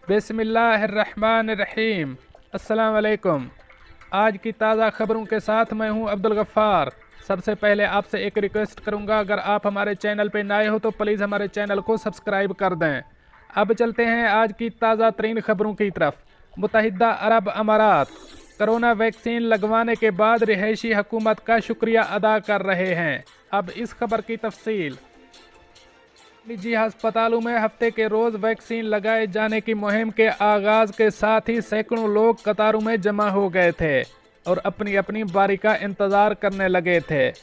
बिस्मिल्लाहिर्रहमानिर्रहीम। अस्सलाम वालेकुम। आज की ताज़ा खबरों के साथ मैं हूं अब्दुल गफ़्फ़ार। सबसे पहले आपसे एक रिक्वेस्ट करूंगा, अगर आप हमारे चैनल पर नए हो तो प्लीज़ हमारे चैनल को सब्सक्राइब कर दें। अब चलते हैं आज की ताज़ा तरीन खबरों की तरफ। मुत्तहिदा अरब अमारात कोरोना वैक्सीन लगवाने के बाद रिहायशी हुकूमत का शुक्रिया अदा कर रहे हैं। अब इस खबर की तफसील। निजी अस्पतालों में हफ्ते के रोज़ वैक्सीन लगाए जाने की मुहिम के आगाज़ के साथ ही सैकड़ों लोग कतारों में जमा हो गए थे और अपनी अपनी बारी का इंतज़ार करने लगे थे।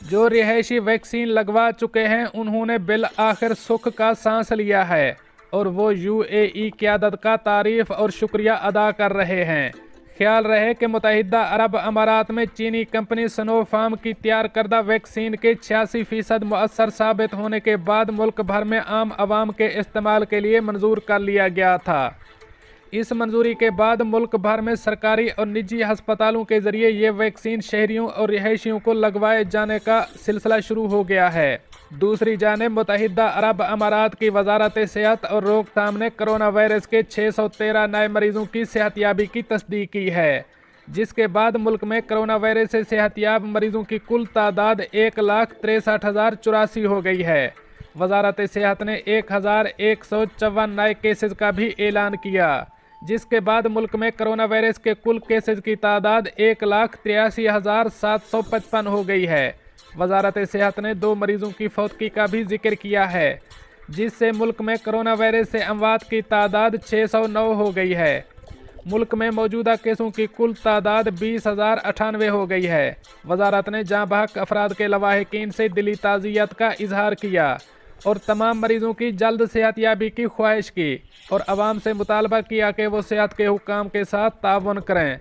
जो रिहायशी वैक्सीन लगवा चुके हैं उन्होंने बिल आखिर सुख का सांस लिया है और वो UAE क़यादत का तारीफ़ और शुक्रिया अदा कर रहे हैं। ख्याल रहे कि मुत्तहिदा अरब अमारात में चीनी कंपनी सिनोफार्म की तैयार करदा वैक्सीन के 86% मुअस्सर साबित होने के बाद मुल्क भर में आम आवाम के इस्तेमाल के लिए मंजूर कर लिया गया था। इस मंजूरी के बाद मुल्क भर में सरकारी और निजी अस्पतालों के ज़रिए ये वैक्सीन शहरियों और रिहायशियों को लगवाए जाने का सिलसिला शुरू हो गया है। दूसरी जानिब मुत्तहिदा अरब अमारात की वजारत सेहत और रोकथाम ने कोरोना वायरस के 613 नए मरीजों की सेहतयाबी की तस्दीक की है, जिसके बाद मुल्क में कोरोना वायरस से सेहतयाब मरीजों की कुल तादाद 1,63,084 हो गई है। वजारत सेहत ने 1,154 नए केसेस का भी ऐलान किया, जिसके बाद मुल्क में कोरोना वायरस के कुल केसेस की तादाद 1,83,755 हो गई है। वजारत सेहत ने 2 मरीजों की फौतगी का भी जिक्र किया है, जिससे मुल्क में कोरोना वायरस से अमवात की तादाद 609 हो गई है। मुल्क में मौजूदा केसों की कुल तादाद 20,098 हो गई है। वजारत ने जाँ बहक अफराद के लवाहिकीन से दिली ताज़ियत का इजहार किया और तमाम मरीजों की जल्द सेहतयाबी की ख्वाहिश की और आवाम से मुतालबा किया कि वो सेहत के हुक्काम के साथ ताउन करें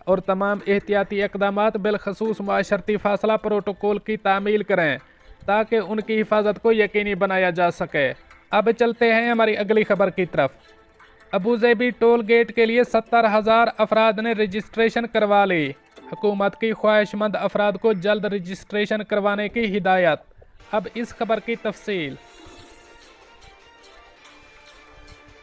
और तमाम एहतियाती इक़दामात बिलखसूस मुआशरती फासला प्रोटोकॉल की तामील करें ताकि उनकी हिफाजत को यकीनी बनाया जा सके। अब चलते हैं हमारी अगली खबर की तरफ। अबूज़ेबी टोल गेट के लिए 70,000 अफराद ने रजिस्ट्रेशन करवा ली। हुकूमत की ख्वाहिशमंद अफराद को जल्द रजिस्ट्रेशन करवाने की हिदायत। अब इस खबर की तफसील।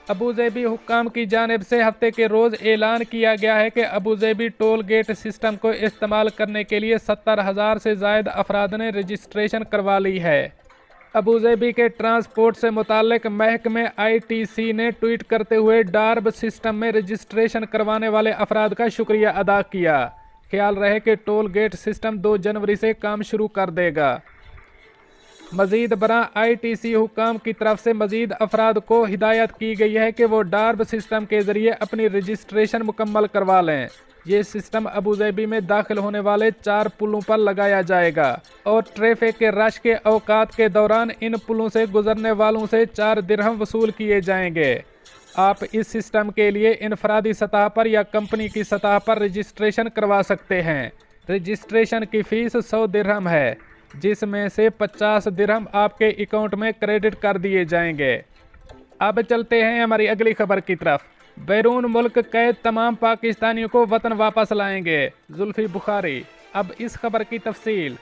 अबूज़ेबी हुक्काम की जानिब से हफ्ते के रोज़ ऐलान किया गया है कि अबूज़ेबी टोल गेट सिस्टम को इस्तेमाल करने के लिए 70,000 से ज़ायद अफराद ने रजिस्ट्रेशन करवा ली है। अबूज़ेबी के ट्रांसपोर्ट से मुताल्लिक महकमे ITC ने ट्वीट करते हुए डार्ब सिस्टम में रजिस्ट्रेशन करवाने वाले अफराद का शुक्रिया अदा किया। ख्याल रहे कि टोल गेट सिस्टम 2 जनवरी से काम शुरू कर देगा। मज़ीद बरा ITC हुक्काम की तरफ से मज़ीद अफराद को हिदायत की गई है कि वो डार्ब सिस्टम के ज़रिए अपनी रजिस्ट्रेशन मुकम्मल करवा लें। ये सिस्टम अबूज़ेबी में दाखिल होने वाले 4 पुलों पर लगाया जाएगा और ट्रैफिक के रश के औकात के दौरान इन पुलों से गुजरने वालों से 4 दिरहम वसूल किए जाएंगे। आप इस सिस्टम के लिए इनफरादी सतह पर या कंपनी की सतह पर रजिस्ट्रेशन करवा सकते हैं। रजिस्ट्रेशन की फ़ीस 100 दिरहम है, जिसमें से 50 दिरहम आपके अकाउंट में क्रेडिट कर दिए जाएंगे। अब चलते हैं हमारी अगली खबर की तरफ। बैरून मुल्क कैद तमाम पाकिस्तानियों को वतन वापस लाएंगे, जुल्फी बुखारी। अब इस खबर की तफसील।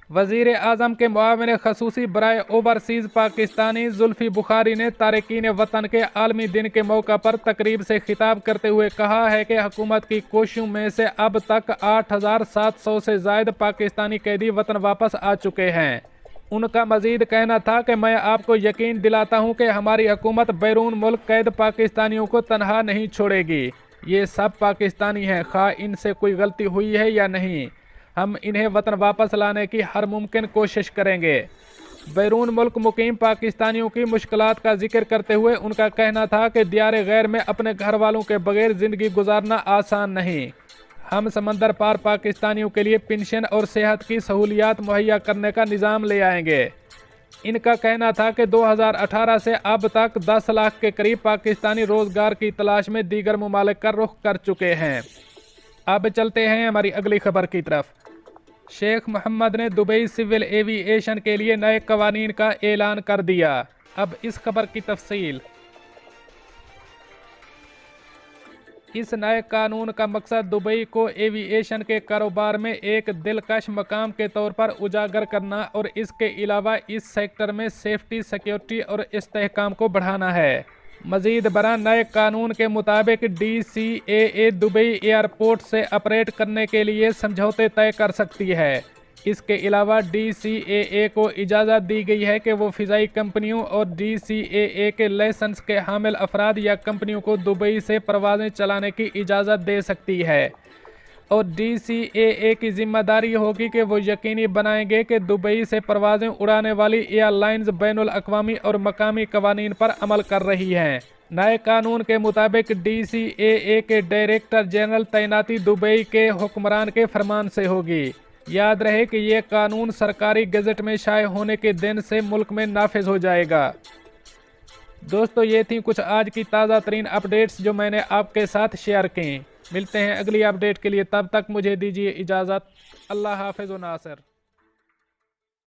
वज़ीर आज़म के मुआविन ख़ुसूसी बराए ओवरसीज़ पाकिस्तानी जुल्फी बुखारी ने तारकीन वतन के आलमी दिन के मौका पर तकरीब से खिताब करते हुए कहा है कि हुकूमत की कोशिशों में से अब तक 8,700 से ज़ायद पाकिस्तानी कैदी वतन वापस आ चुके हैं। उनका मज़ीद कहना था कि मैं आपको यकीन दिलाता हूँ कि हमारी हुकूमत बैरून मुल्क कैद पाकिस्तानियों को तनहा नहीं छोड़ेगी। ये सब पाकिस्तानी हैं, खा इनसे कोई गलती हुई है या नहीं। हम इन्हें वतन वापस लाने की हर मुमकिन कोशिश करेंगे। बैरून मुल्क मुकीम पाकिस्तानियों की मुश्किलात का जिक्र करते हुए उनका कहना था कि दियारे गैर में अपने घर वालों के बगैर ज़िंदगी गुजारना आसान नहीं। हम समंदर पार पाकिस्तानियों के लिए पेंशन और सेहत की सहूलियात मुहैया करने का निज़ाम ले आएंगे। इनका कहना था कि 2018 से अब तक 10 लाख के करीब पाकिस्तानी रोज़गार की तलाश में दीगर ममालिक का रुख कर चुके हैं। अब चलते हैं हमारी अगली खबर की तरफ। शेख मोहम्मद ने दुबई सिविल एविएशन के लिए नए क़वानीन का ऐलान कर दिया। अब इस खबर की तफसील। इस नए कानून का मकसद दुबई को एविएशन के कारोबार में एक दिलकश मकाम के तौर पर उजागर करना और इसके अलावा इस सेक्टर में सेफ्टी, सिक्योरिटी और इस्तेहकाम को बढ़ाना है। मजीद बरा नए कानून के मुताबिक DCAA दुबई एयरपोर्ट से ऑपरेट करने के लिए समझौते तय कर सकती है। इसके अलावा DCAA को इजाज़त दी गई है कि वो फ़िज़ाई कंपनियों और DCAA के लाइसेंस के हामिल अफराद या कंपनियों को दुबई से परवाज़ें चलाने की इजाज़त दे सकती है और DCAA की जिम्मेदारी होगी कि वो यकीनी बनाएंगे कि दुबई से परवाज़ें उड़ाने वाली एयरलाइंस बैनुल अक़वामी और मकामी क़वानीन पर अमल कर रही हैं। नए कानून के मुताबिक DCAA के डायरेक्टर जनरल तैनाती दुबई के हुक्मरान के फरमान से होगी। याद रहे कि ये कानून सरकारी गज़ट में शाये होने के दिन से मुल्क में नाफिज हो जाएगा। दोस्तों, ये थी कुछ आज की ताज़ा तरीन अपडेट्स जो मैंने आपके साथ शेयर की। मिलते हैं अगली अपडेट के लिए, तब तक मुझे दीजिए इजाज़त। अल्लाह हाफ़िज़ व नासिर।